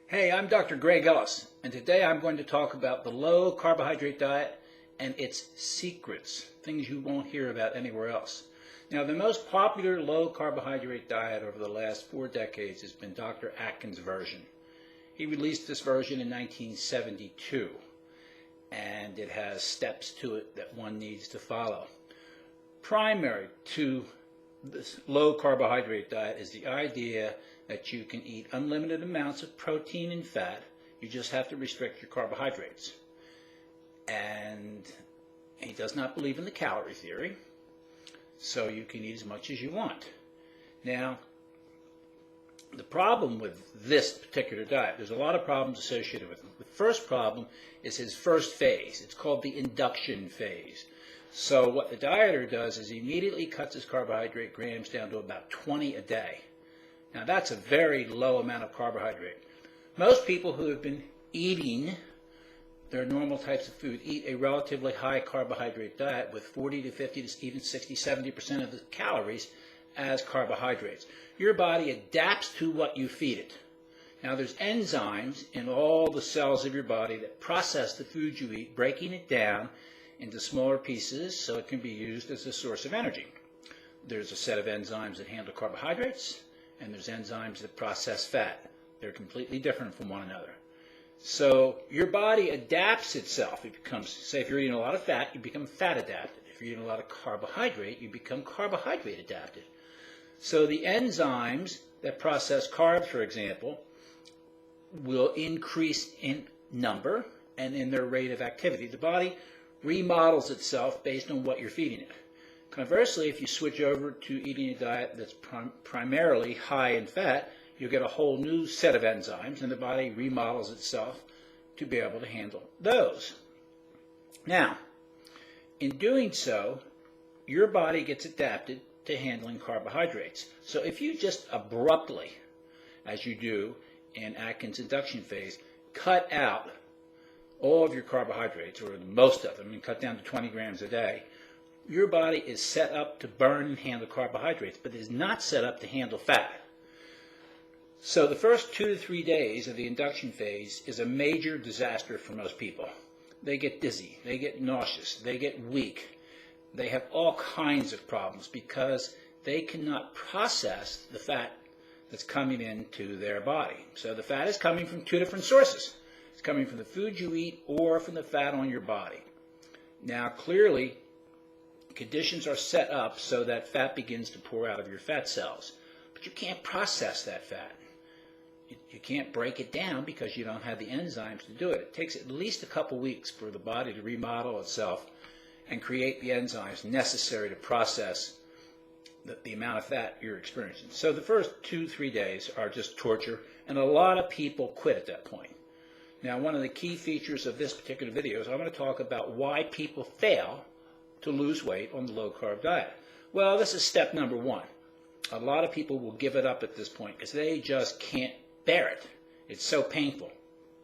Hey, I'm Dr. Greg Ellis, and today I'm going to talk about the low carbohydrate diet and its secrets, things you won't hear about anywhere else. Now, the most popular low carbohydrate diet over the last 4 decades has been Dr. Adkins' version. He released this version in 1972, and it has steps to it that one needs to follow. Primary to this low carbohydrate diet is the idea that you can eat unlimited amounts of protein and fat. You just have to restrict your carbohydrates. And he does not believe in the calorie theory, so you can eat as much as you want. Now, the problem with this particular diet, there's a lot of problems associated with it. The first problem is his first phase. It's called the induction phase. So what the dieter does is he immediately cuts his carbohydrate grams down to about 20 a day. Now that's a very low amount of carbohydrate. Most people who have been eating their normal types of food eat a relatively high carbohydrate diet with 40 to 50 to even 60, 70% of the calories as carbohydrates. Your body adapts to what you feed it. Now there's enzymes in all the cells of your body that process the food you eat, breaking it down into smaller pieces so it can be used as a source of energy. There's a set of enzymes that handle carbohydrates, and there's enzymes that process fat. They're completely different from one another. So your body adapts itself. It becomes, say if you're eating a lot of fat, you become fat adapted. If you're eating a lot of carbohydrate, you become carbohydrate adapted. So the enzymes that process carbs, for example, will increase in number and in their rate of activity. The body remodels itself based on what you're feeding it. Conversely, if you switch over to eating a diet that's primarily high in fat, you'll get a whole new set of enzymes, and the body remodels itself to be able to handle those. Now, in doing so, your body gets adapted to handling carbohydrates. So if you just abruptly, as you do in Atkins' induction phase, cut out all of your carbohydrates, or most of them, and cut down to 20 grams a day, your body is set up to burn and handle carbohydrates, but is not set up to handle fat. So the first 2 to 3 days of the induction phase is a major disaster for most people. They get dizzy, they get nauseous, they get weak. They have all kinds of problems because they cannot process the fat that's coming into their body. So the fat is coming from 2 different sources. It's coming from the food you eat or from the fat on your body. Now, clearly, conditions are set up so that fat begins to pour out of your fat cells. But you can't process that fat. You can't break it down because you don't have the enzymes to do it. It takes at least a couple weeks for the body to remodel itself and create the enzymes necessary to process the amount of fat you're experiencing. So the first 2-3 days are just torture, and a lot of people quit at that point. Now, one of the key features of this particular video is I'm going to talk about why people fail to lose weight on the low-carb diet. Well, this is step number 1. A lot of people will give it up at this point because they just can't bear it. It's so painful.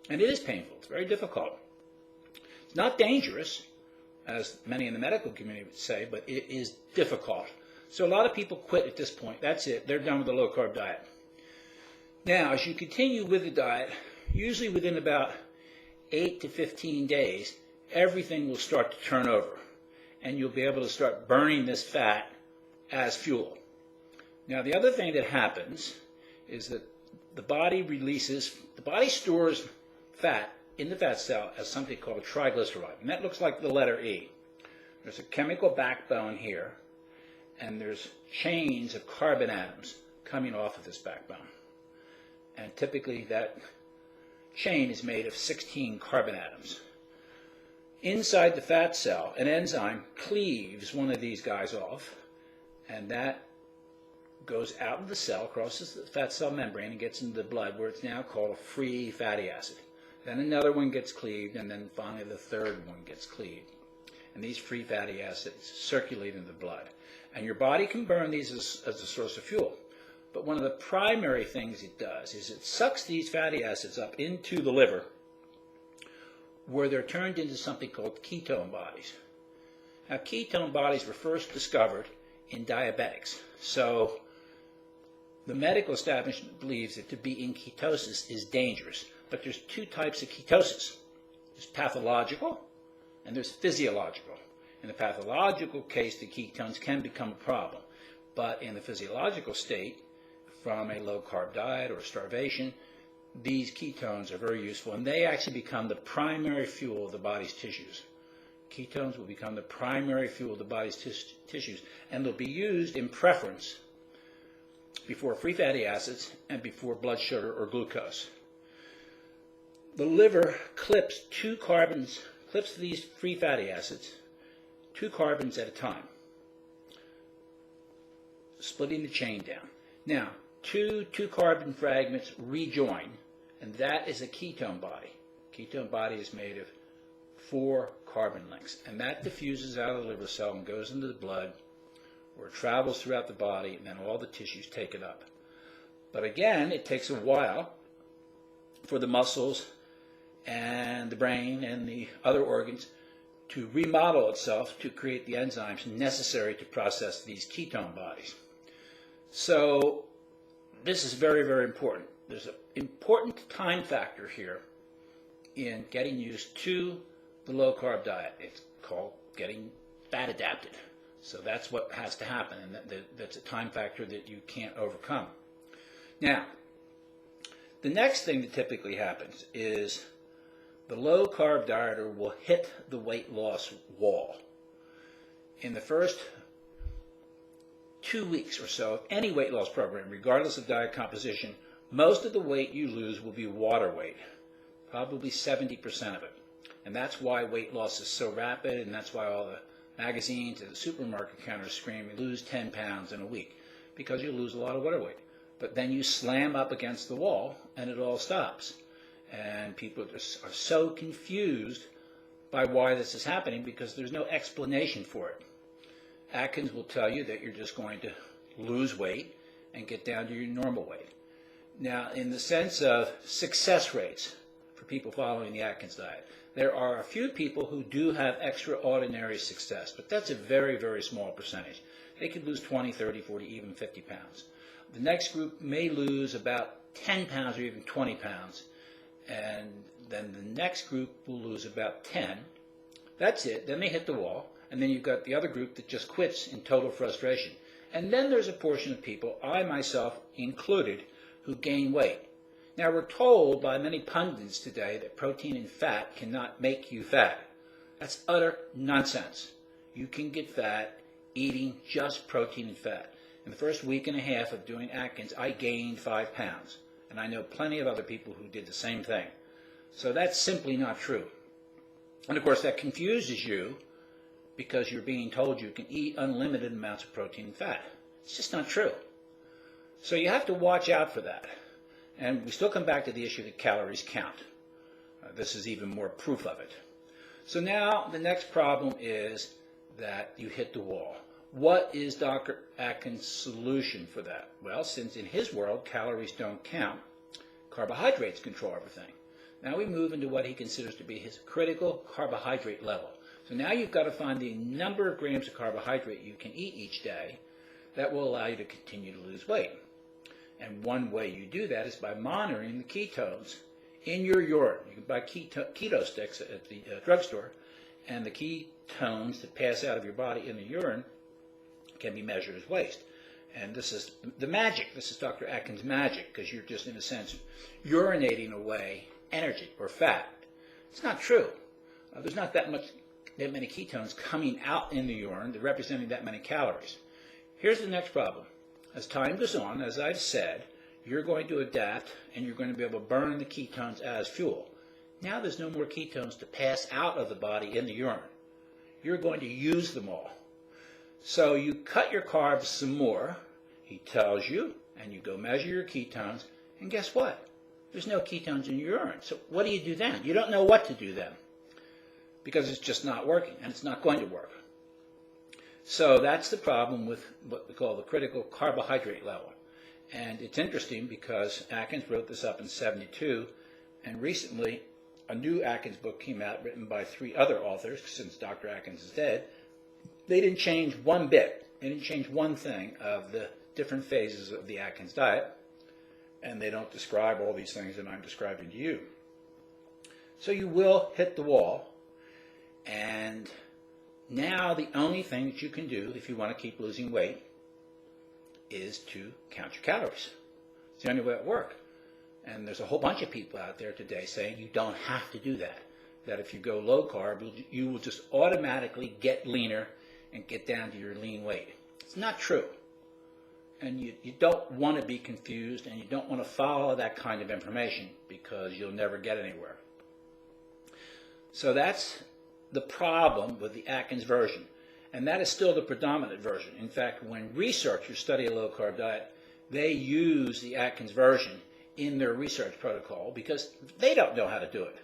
And it is painful. It's very difficult. It's not dangerous, as many in the medical community would say, but it is difficult. So a lot of people quit at this point. That's it. They're done with the low-carb diet. Now, as you continue with the diet, usually within about 8 to 15 days, everything will start to turn over, and you'll be able to start burning this fat as fuel. Now, the other thing that happens is that the body stores fat in the fat cell as something called a triglyceride, and that looks like the letter E. There's a chemical backbone here, and there's chains of carbon atoms coming off of this backbone. And typically that chain is made of 16 carbon atoms. Inside the fat cell, an enzyme cleaves one of these guys off, and that goes out of the cell, crosses the fat cell membrane, and gets into the blood, where it's now called a free fatty acid. Then another one gets cleaved, and then finally the third one gets cleaved. And these free fatty acids circulate in the blood. And your body can burn these as a source of fuel. But one of the primary things it does is it sucks these fatty acids up into the liver, where they're turned into something called ketone bodies. Now, ketone bodies were first discovered in diabetics. So The medical establishment believes that to be in ketosis is dangerous, but there's two types of ketosis. There's pathological and there's physiological. In the pathological case, the ketones can become a problem, but in the physiological state, from a low-carb diet or starvation, these ketones are very useful, and they actually become the primary fuel of the body's tissues. Ketones will become the primary fuel of the body's tissues, and they'll be used in preference before free fatty acids and before blood sugar or glucose. The liver clips these free fatty acids 2 carbons at a time, splitting the chain down. Now, two carbon fragments rejoin, and that is a ketone body. Ketone body is made of 4 carbon links, and that diffuses out of the liver cell and goes into the blood, where it travels throughout the body, and then all the tissues take it up. But again, it takes a while for the muscles and the brain and the other organs to remodel itself to create the enzymes necessary to process these ketone bodies. So this is very, very important. There's an important time factor here in getting used to the low-carb diet. It's called getting fat adapted. So that's what has to happen, and that's a time factor that you can't overcome. Now, the next thing that typically happens is the low-carb dieter will hit the weight loss wall. In the first 2 weeks or so of any weight loss program, regardless of diet composition, most of the weight you lose will be water weight, probably 70% of it. And that's why weight loss is so rapid, and that's why all the magazines and the supermarket counters scream, you lose 10 pounds in a week, because you lose a lot of water weight. But then you slam up against the wall, and it all stops. And people are so confused by why this is happening because there's no explanation for it. Atkins will tell you that you're just going to lose weight and get down to your normal weight. Now, in the sense of success rates for people following the Atkins diet, there are a few people who do have extraordinary success, but that's a very, very small percentage. They could lose 20, 30, 40, even 50 pounds. The next group may lose about 10 pounds or even 20 pounds, and then the next group will lose about 10. That's it. Then they hit the wall, and then you've got the other group that just quits in total frustration. And then there's a portion of people, I myself included, who gain weight. Now, we're told by many pundits today that protein and fat cannot make you fat. That's utter nonsense. You can get fat eating just protein and fat. In the first week and a half of doing Atkins, I gained 5 pounds. And I know plenty of other people who did the same thing. So that's simply not true. And of course, that confuses you because you're being told you can eat unlimited amounts of protein and fat. It's just not true. So you have to watch out for that. And we still come back to the issue that calories count. This is even more proof of it. So now the next problem is that you hit the wall. What is Dr. Atkins' solution for that? Well, since in his world calories don't count, carbohydrates control everything. Now we move into what he considers to be his critical carbohydrate level. So now you've got to find the number of grams of carbohydrate you can eat each day that will allow you to continue to lose weight. And one way you do that is by monitoring the ketones in your urine. You can buy keto sticks at the drugstore, and the ketones that pass out of your body in the urine can be measured as waste. And this is the magic. This is Dr. Atkins' magic, because you're just, in a sense, urinating away energy or fat. It's not true. There's not that many ketones coming out in the urine that representing that many calories. Here's the next problem. As time goes on, as I've said, you're going to adapt and you're going to be able to burn the ketones as fuel. Now there's no more ketones to pass out of the body in the urine. You're going to use them all. So you cut your carbs some more, he tells you, and you go measure your ketones, and guess what? There's no ketones in your urine. So what do you do then? You don't know what to do then, because it's just not working, and it's not going to work. So that's the problem with what we call the critical carbohydrate level. And it's interesting because Atkins wrote this up in '72, and recently a new Atkins book came out written by 3 other authors, since Dr. Atkins is dead. They didn't change one bit. They didn't change one thing of the different phases of the Atkins diet, and they don't describe all these things that I'm describing to you. So you will hit the wall, and now the only thing that you can do if you want to keep losing weight is to count your calories. It's the only way it works. And there's a whole bunch of people out there today saying you don't have to do that. That if you go low carb, you will just automatically get leaner and get down to your lean weight. It's not true. And you don't want to be confused, and you don't want to follow that kind of information because you'll never get anywhere. So that's the problem with the Atkins version. And that is still the predominant version. In fact, when researchers study a low-carb diet, they use the Atkins version in their research protocol because they don't know how to do it.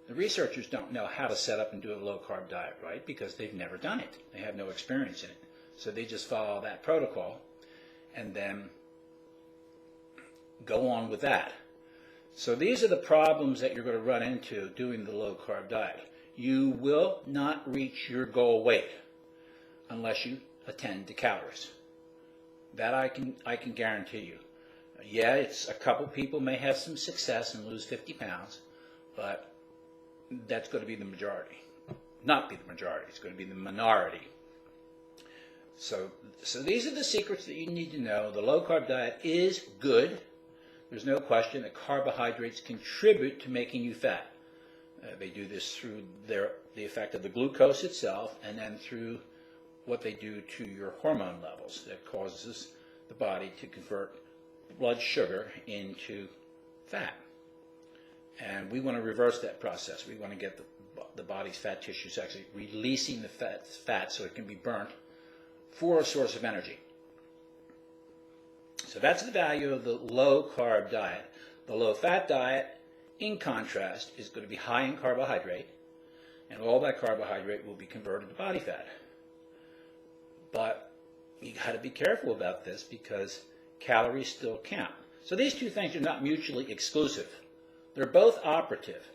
The researchers don't know how to set up and do a low-carb diet, right? Because they've never done it. They have no experience in it. So they just follow that protocol and then go on with that. So these are the problems that you're going to run into doing the low-carb diet. You will not reach your goal weight unless you attend to calories. That I can guarantee you. Yeah, it's a couple people may have some success and lose 50 pounds, but that's going to be the majority. Not be the majority, it's going to be the minority. So these are the secrets that you need to know. The low-carb diet is good. There's no question that carbohydrates contribute to making you fat. They do this through the effect of the glucose itself, and then through what they do to your hormone levels that causes the body to convert blood sugar into fat. And we want to reverse that process. We want to get the body's fat tissues actually releasing the fat so it can be burnt for a source of energy. So that's the value of the low-carb diet. The low-fat diet, in contrast, is going to be high in carbohydrate, and all that carbohydrate will be converted to body fat. But you got to be careful about this because calories still count. So these two things are not mutually exclusive. They're both operative.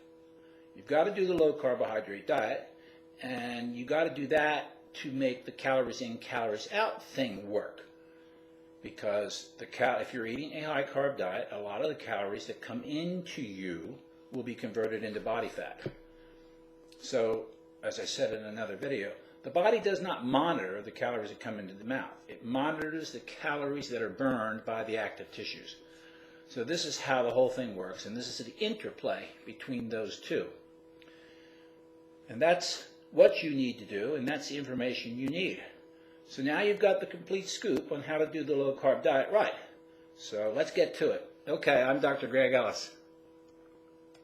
You've got to do the low-carbohydrate diet, and you've got to do that to make the calories in, calories out thing work. Because if you're eating a high-carb diet, a lot of the calories that come into you will be converted into body fat. So, as I said in another video, the body does not monitor the calories that come into the mouth. It monitors the calories that are burned by the active tissues. So this is how the whole thing works, and this is the interplay between those two. And that's what you need to do, and that's the information you need. So now you've got the complete scoop on how to do the low-carb diet right. So let's get to it. Okay, I'm Dr. Greg Ellis.